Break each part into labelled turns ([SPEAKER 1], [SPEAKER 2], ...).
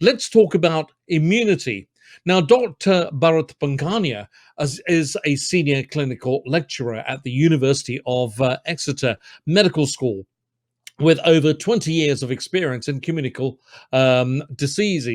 [SPEAKER 1] Let's talk about immunity. Now, Dr. Bharat Pankhania is a senior clinical lecturer at the University of Exeter Medical School, with over 20 years of experience in communicable disease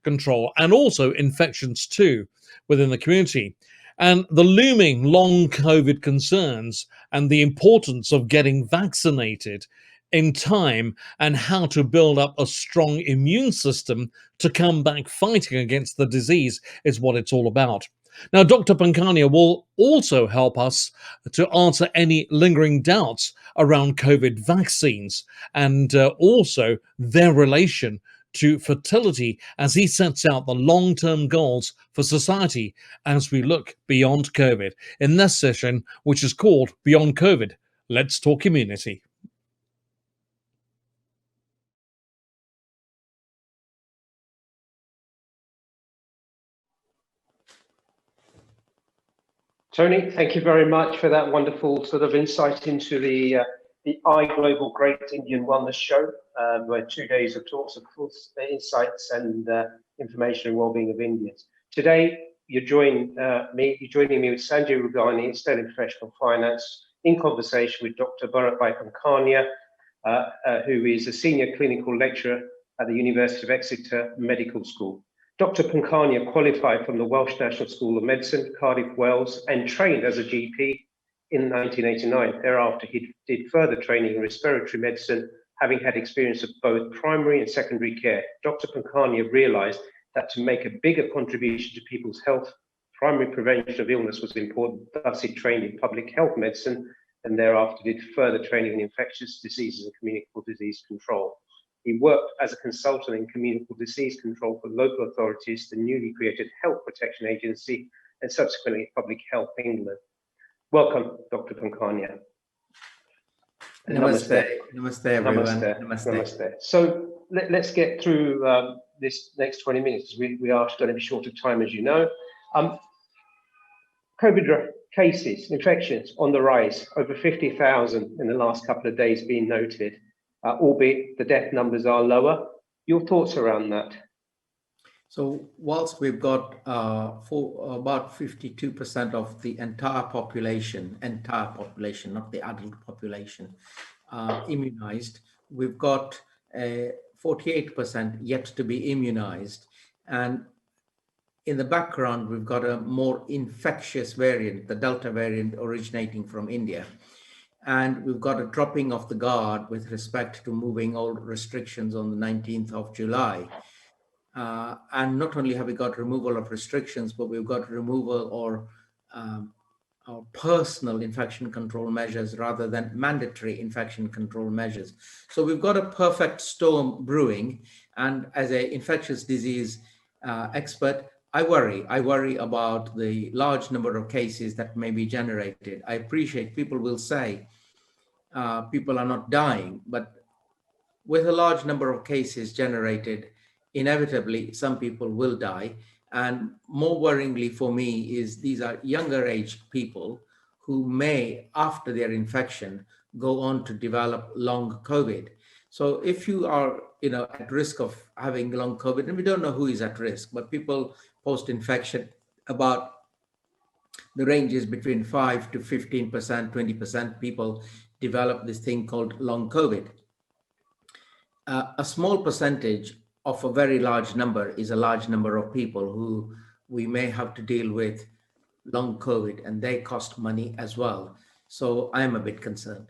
[SPEAKER 1] control, and also infections too within the community. And the looming long COVID concerns and the importance of getting vaccinated in time, and how to build up a strong immune system to come back fighting against the disease is what it's all about. Now, Dr. Pankhania will also help us to answer any lingering doubts around COVID vaccines, and also their relation to fertility, as he sets out the long-term goals for society as we look beyond COVID in this session, which is called Beyond COVID. Let's talk immunity.
[SPEAKER 2] Tony, thank you very much for that wonderful sort of insight into the iGlobal Great Indian Wellness Show, where 2 days of talks, of course, insights and information and well-being of Indians. Today, you're joining me with Sanjay Rugani, State Professional Finance, in conversation with Dr. Bharat Pankhania, who is a senior clinical lecturer at the University of Exeter Medical School. Dr. Pankhania qualified from the Welsh National School of Medicine, Cardiff, Wales, and trained as a GP in 1989. Thereafter, he did further training in respiratory medicine, having had experience of both primary and secondary care. Dr. Pankhania realized that to make a bigger contribution to people's health, primary prevention of illness was important. Thus, he trained in public health medicine and thereafter did further training in infectious diseases and communicable disease control. He worked as a consultant in communicable disease control for local authorities, the newly created Health Protection Agency, and subsequently Public Health England. Welcome, Dr. Pankhania.
[SPEAKER 3] Namaste. Namaste, everyone.
[SPEAKER 2] Namaste. Namaste. So let's get through this next 20 minutes. We are going to be short of time, as you know. COVID cases, infections on the rise, over 50,000 in the last couple of days being noted. Albeit the death numbers are lower. Your thoughts around that?
[SPEAKER 3] So whilst we've got about 52% of the entire population, not the adult population, immunized, we've got 48% yet to be immunized. And in the background, we've got a more infectious variant, the Delta variant originating from India. And we've got a dropping of the guard with respect to moving all restrictions on the 19th of July. And not only have we got removal of restrictions, but we've got removal or personal infection control measures rather than mandatory infection control measures. So we've got a perfect storm brewing. And as an infectious disease expert, I worry about the large number of cases that may be generated. I appreciate people will say people are not dying, but with a large number of cases generated, inevitably some people will die. And more worryingly for me is these are younger aged people who may, after their infection, go on to develop long COVID. So if you are at risk of having long COVID, and we don't know who is at risk, but people post-infection, about the range is between 5 to 15%, 20% people develop this thing called long COVID. A small percentage of a very large number is a large number of people who we may have to deal with long COVID, and they cost money as well. So I'm a bit concerned.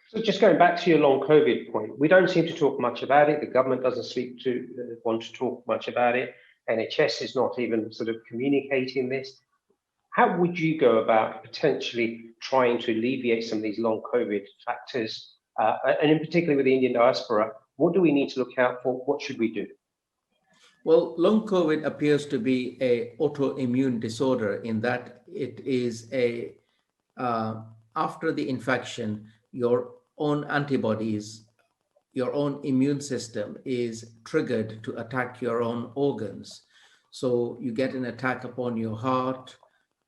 [SPEAKER 2] So just going back to your long COVID point, we don't seem to talk much about it. The government doesn't want to talk much about it. NHS is not even sort of communicating this. How would you go about potentially trying to alleviate some of these long COVID factors, and in particular with the Indian diaspora? What do we need to look out for? What should we do?
[SPEAKER 3] Well, long COVID appears to be an autoimmune disorder in that it is after the infection, your own antibodies, your own immune system is triggered to attack your own organs. So you get an attack upon your heart,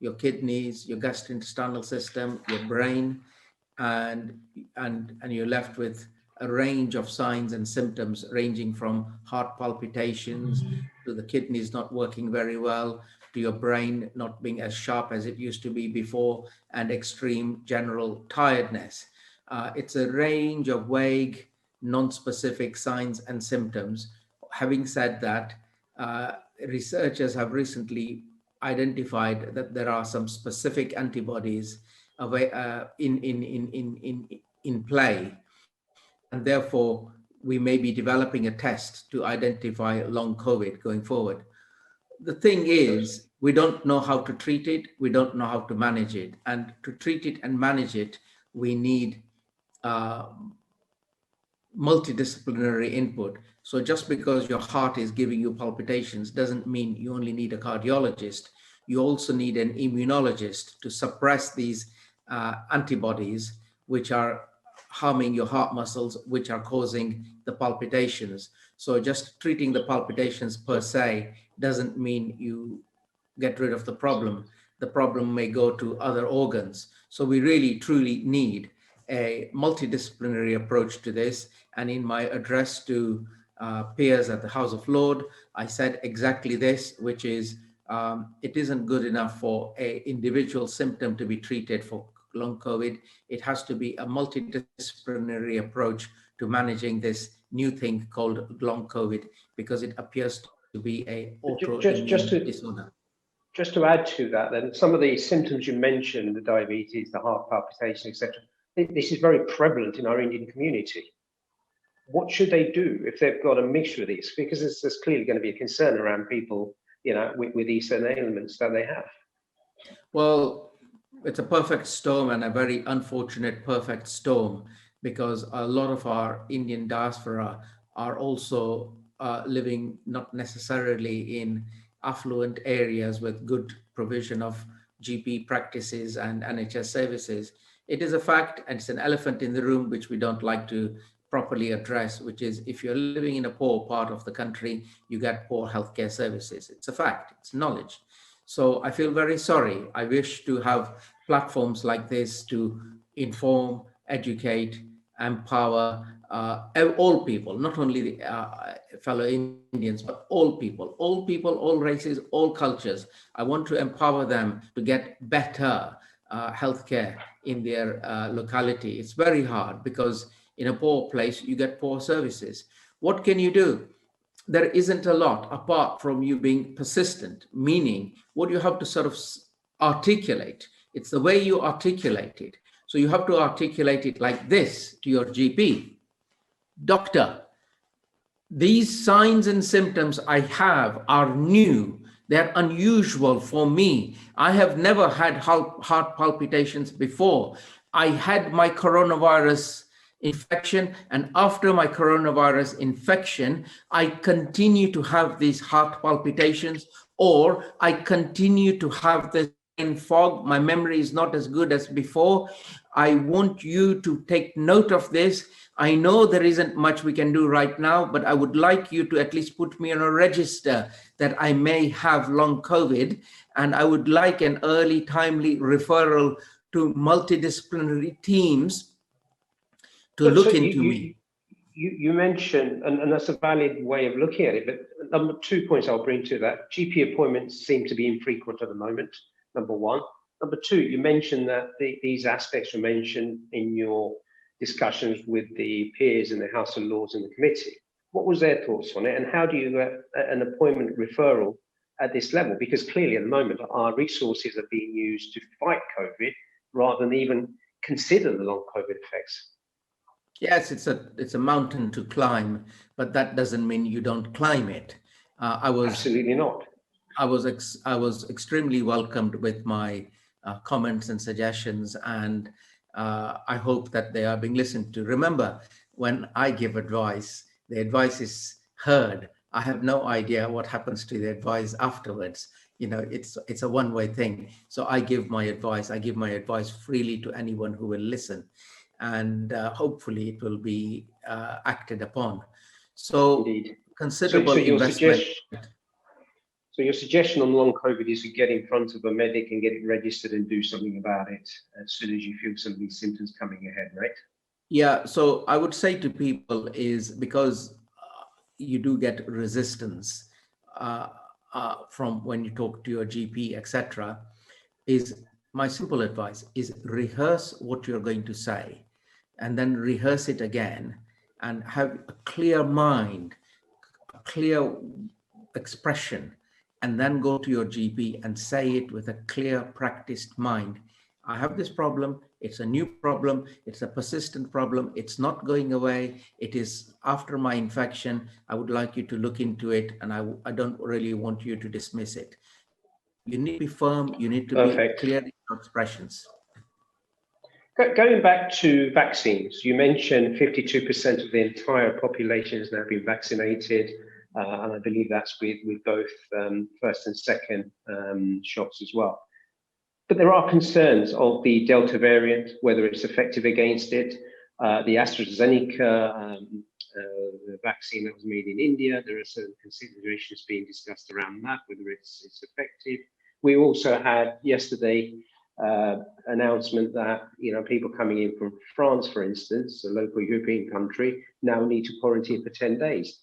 [SPEAKER 3] your kidneys, your gastrointestinal system, your brain, and you're left with a range of signs and symptoms ranging from heart palpitations to the kidneys not working very well, to your brain not being as sharp as it used to be before, and extreme general tiredness. It's a range of vague, non-specific signs and symptoms. Having said that, researchers have recently identified that there are some specific antibodies in play, and therefore we may be developing a test to identify long COVID going forward. The thing is, we don't know how to treat it, we don't know how to manage it, and to treat it and manage it, we need uh, multidisciplinary input. So just because your heart is giving you palpitations doesn't mean you only need a cardiologist. You also need an immunologist to suppress these antibodies, which are harming your heart muscles, which are causing the palpitations. So just treating the palpitations per se doesn't mean you get rid of the problem. The problem may go to other organs. So we really, truly need a multidisciplinary approach to this. And in my address to peers at the House of Lords, I said exactly this, which is it isn't good enough for an individual symptom to be treated for long COVID. It has to be a multidisciplinary approach to managing this new thing called long COVID, because it appears to be an autoimmune disorder.
[SPEAKER 2] Just to add to that, then, some of the symptoms you mentioned, the diabetes, the heart palpitation, etc., this is very prevalent in our Indian community. What should they do if they've got a mixture of these? Because there's clearly going to be a concern around people, with these certain ailments that they have.
[SPEAKER 3] Well, it's a perfect storm, and a very unfortunate perfect storm, because a lot of our Indian diaspora are also living not necessarily in affluent areas with good provision of GP practices and NHS services. It is a fact, and it's an elephant in the room which we don't like to properly address, which is if you're living in a poor part of the country, you get poor healthcare services. It's a fact, it's knowledge. So I feel very sorry. I wish to have platforms like this to inform, educate, empower all people, not only the fellow Indians, but all people, all races, all cultures. I want to empower them to get better healthcare in their locality. It's very hard because in a poor place, you get poor services. What can you do? There isn't a lot apart from you being persistent, meaning what you have to sort of articulate. It's the way you articulate it. So you have to articulate it like this to your GP. Doctor, these signs and symptoms I have are new. They're unusual for me. I have never had heart palpitations before. I had my coronavirus infection, and after my coronavirus infection, I continue to have these heart palpitations, or I continue to have this brain fog. My memory is not as good as before. I want you to take note of this. I know there isn't much we can do right now, but I would like you to at least put me on a register that I may have long COVID, and I would like an early, timely referral to multidisciplinary teams to look into me.
[SPEAKER 2] You mentioned, and that's a valid way of looking at it, but number 2 points I'll bring to that. GP appointments seem to be infrequent at the moment, number 1. Number 2, you mentioned that these aspects were mentioned in your discussions with the peers in the House of Lords and the committee. What was their thoughts on it, and how do you get an appointment referral at this level? Because clearly at the moment our resources are being used to fight COVID rather than even consider the long COVID effects.
[SPEAKER 3] Yes, it's a mountain to climb, but that doesn't mean you don't climb it.
[SPEAKER 2] Absolutely not.
[SPEAKER 3] I was extremely welcomed with my comments and suggestions, and I hope that they are being listened to. Remember, when I give advice, the advice is heard. I have no idea what happens to the advice afterwards. It's a one-way thing. So I give my advice freely to anyone who will listen, and hopefully it will be acted upon. So
[SPEAKER 2] Indeed.
[SPEAKER 3] considerable investment.
[SPEAKER 2] So your suggestion on long COVID is to get in front of a medic and get it registered and do something about it as soon as you feel some of these symptoms coming ahead, right?
[SPEAKER 3] Yeah, so I would say to people is because you do get resistance uh, from when you talk to your GP, etc. Is my simple advice is rehearse what you're going to say, and then rehearse it again, and have a clear mind, a clear expression, and then go to your GP and say it with a clear, practiced mind. I have this problem. It's a new problem. It's a persistent problem. It's not going away. It is after my infection. I would like you to look into it, and I don't really want you to dismiss it. You need to be firm. You need to be
[SPEAKER 2] Perfect.
[SPEAKER 3] clear in your expressions.
[SPEAKER 2] Going back to vaccines, you mentioned 52% of the entire population has now been vaccinated, and I believe that's with both first and second shots as well. But there are concerns of the Delta variant, whether it's effective against it. The AstraZeneca the vaccine that was made in India, there are certain considerations being discussed around that, whether it's effective. We also had yesterday announcement that people coming in from France, for instance, a local European country, now need to quarantine for 10 days.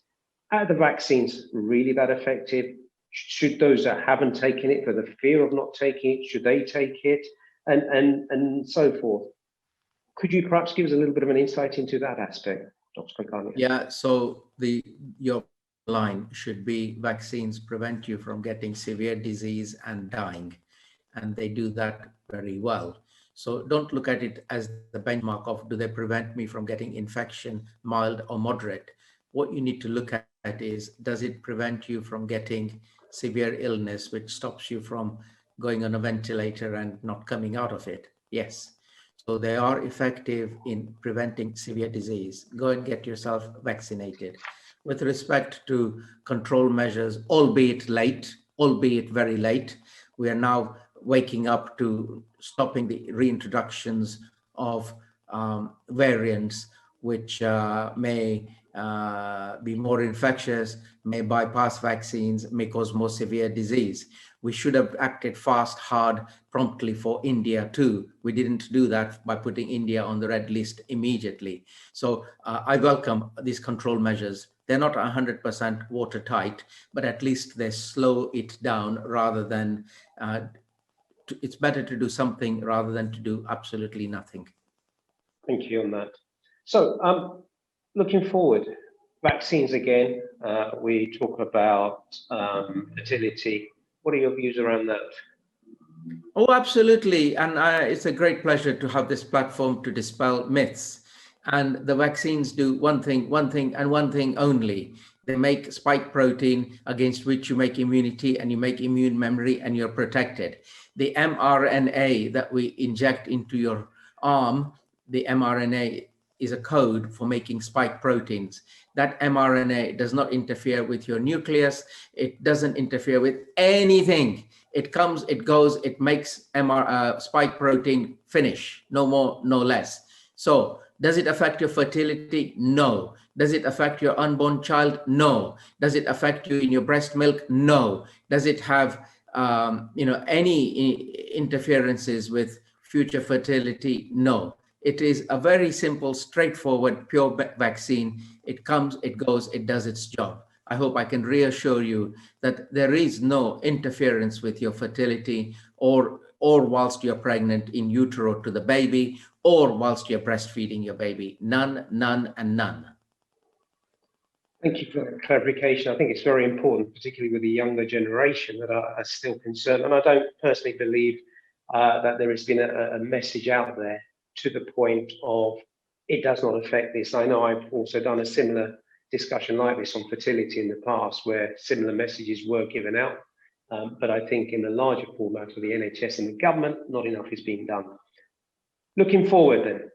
[SPEAKER 2] Are the vaccines really that effective? Should those that haven't taken it, for the fear of not taking it, should they take it, and so forth? Could you perhaps give us a little bit of an insight into that aspect, Dr. Pankhania?
[SPEAKER 3] Yeah, so your line should be vaccines prevent you from getting severe disease and dying, and they do that very well. So don't look at it as the benchmark of do they prevent me from getting infection, mild or moderate. What you need to look at is, does it prevent you from getting severe illness, which stops you from going on a ventilator and not coming out of it? Yes. So they are effective in preventing severe disease. Go and get yourself vaccinated. With respect to control measures, albeit late, albeit very late, we are now waking up to stopping the reintroductions of variants which may be more infectious, may bypass vaccines, may cause more severe disease. We should have acted fast, hard, promptly for India too. We didn't do that by putting India on the red list immediately. So I welcome these control measures. They're not 100% watertight, but at least they slow it down rather than, it's better to do something rather than to do absolutely nothing.
[SPEAKER 2] Thank you on that. So looking forward, vaccines again, we talk about fertility. What are your views around that?
[SPEAKER 3] Oh, absolutely. And it's a great pleasure to have this platform to dispel myths. And the vaccines do one thing, and one thing only. They make spike protein against which you make immunity and you make immune memory and you're protected. The mRNA that we inject into your arm, the mRNA is a code for making spike proteins. That mRNA does not interfere with your nucleus. It doesn't interfere with anything. It comes, it goes, it makes spike protein, finish, no more, no less. So does it affect your fertility? No. Does it affect your unborn child? No. Does it affect you in your breast milk? No. Does it have any interferences with future fertility? No. It is a very simple, straightforward, pure vaccine. It comes, it goes, it does its job. I hope I can reassure you that there is no interference with your fertility or whilst you're pregnant in utero to the baby or whilst you're breastfeeding your baby. None, none, and none.
[SPEAKER 2] Thank you for that clarification. I think it's very important, particularly with the younger generation that are still concerned. And I don't personally believe that there has been a message out there to the point of it does not affect this. I know I've also done a similar discussion like this on fertility in the past where similar messages were given out. But I think in the larger format for the NHS and the government, not enough is being done. Looking forward then,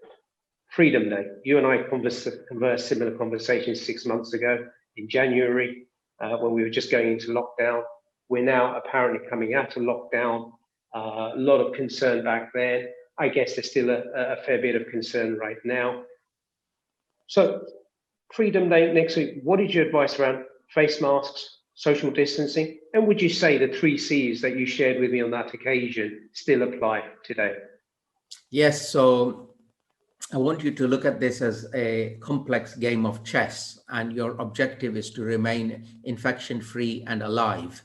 [SPEAKER 2] Freedom Day. You and I conversed similar conversations 6 months ago in January when we were just going into lockdown. We're now apparently coming out of lockdown. A lot of concern back then. I guess there's still a fair bit of concern right now. So Freedom Day next week, what is your advice around face masks, social distancing? And would you say the 3 C's that you shared with me on that occasion still apply today?
[SPEAKER 3] Yes, so I want you to look at this as a complex game of chess, and your objective is to remain infection-free and alive,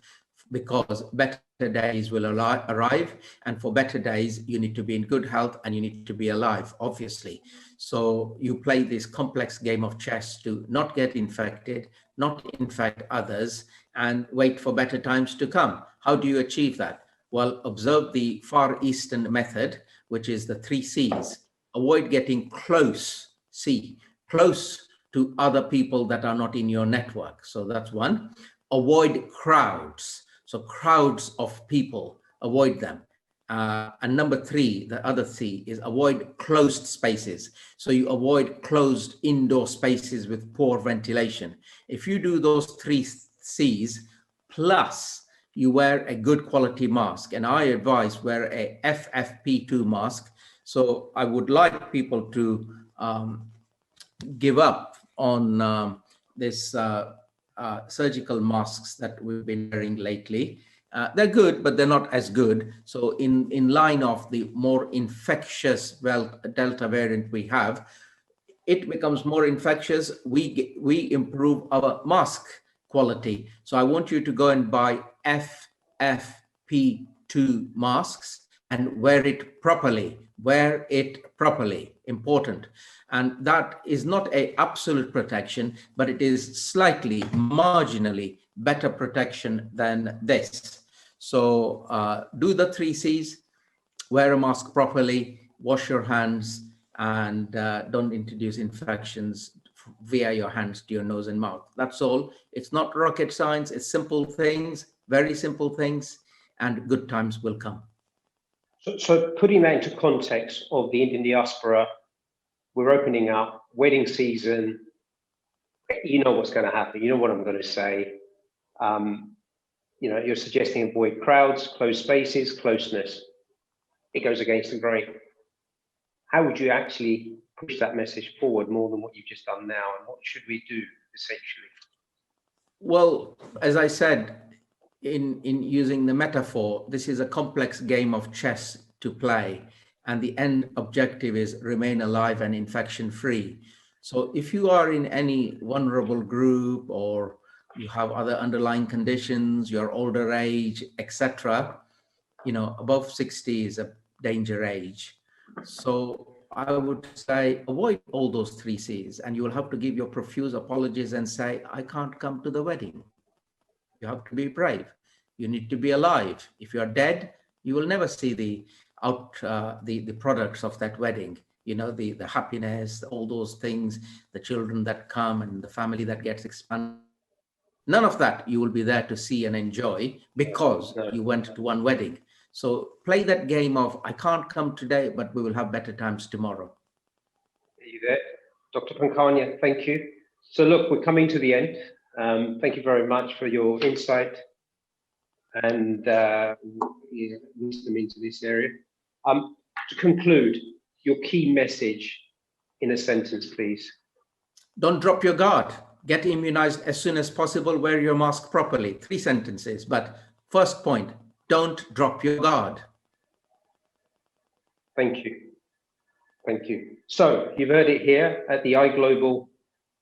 [SPEAKER 3] because better days will arrive, and for better days, you need to be in good health and you need to be alive, obviously. So you play this complex game of chess to not get infected, not infect others, and wait for better times to come. How do you achieve that? Well, observe the Far Eastern method, which is the 3 C's. Avoid getting close, close to other people that are not in your network. So that's one. Avoid crowds. So crowds of people, avoid them. And number 3, the other C, is avoid closed spaces. So you avoid closed indoor spaces with poor ventilation. If you do those 3 C's, plus you wear a good quality mask, and I advise wear a FFP2 mask. So I would like people to give up on this surgical masks that we've been wearing lately. They're good, but they're not as good. So in line of the more infectious Delta variant we have, it becomes more infectious. We improve our mask quality. So I want you to go and buy FFP2 masks and wear it properly. Wear it properly, important. And that is not an absolute protection, but it is slightly, marginally better protection than this. So do the 3 C's, wear a mask properly, wash your hands, and don't introduce infections via your hands to your nose and mouth. That's all. It's not rocket science. It's simple things, very simple things, and good times will come.
[SPEAKER 2] So putting that into context of the Indian diaspora, we're opening up, wedding season, you know what's going to happen, you know what I'm going to say. You're suggesting avoid crowds, closed spaces, closeness. It goes against the grain. How would you actually push that message forward more than what you've just done now? And what should we do, essentially?
[SPEAKER 3] Well, as I said, in using the metaphor, this is a complex game of chess to play, and the end objective is remain alive and infection-free. So if you are in any vulnerable group, or you have other underlying conditions, your older age, etc., above 60 is a danger age. So I would say avoid all those 3 C's, and you will have to give your profuse apologies and say, I can't come to the wedding. You have to be brave. You need to be alive. If you are dead, you will never see the products of that wedding. The happiness, all those things, the children that come and the family that gets expanded. None of that you will be there to see and enjoy because you went to one wedding. So play that game of, I can't come today, but we will have better times tomorrow.
[SPEAKER 2] Are you there? Dr. Pankhania, thank you. So look, we're coming to the end. Thank you very much for your insight and wisdom into this area. To conclude, your key message in a sentence, please.
[SPEAKER 3] Don't drop your guard. Get immunized as soon as possible. Wear your mask properly. 3 sentences. But first point, don't drop your guard.
[SPEAKER 2] Thank you. Thank you. So you've heard it here at the iGlobal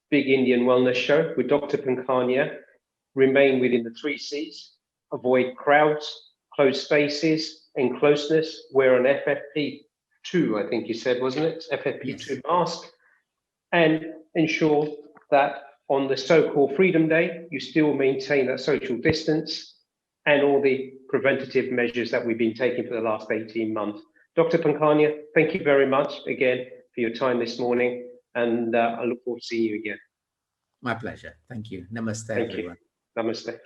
[SPEAKER 2] Big Indian Wellness Show with Dr. Pankhania. Remain within the 3 C's. Avoid crowds, closed spaces, and closeness. Wear an FFP2, I think you said, wasn't it? FFP2 yes. Mask. And ensure that on the so-called Freedom Day, you still maintain that social distance and all the preventative measures that we've been taking for the last 18 months. Dr. Pankhania, thank you very much again for your time this morning, and I look forward to seeing you again.
[SPEAKER 3] My pleasure. Thank you. Namaste,
[SPEAKER 2] Thank
[SPEAKER 3] everyone.
[SPEAKER 2] you. Namaste.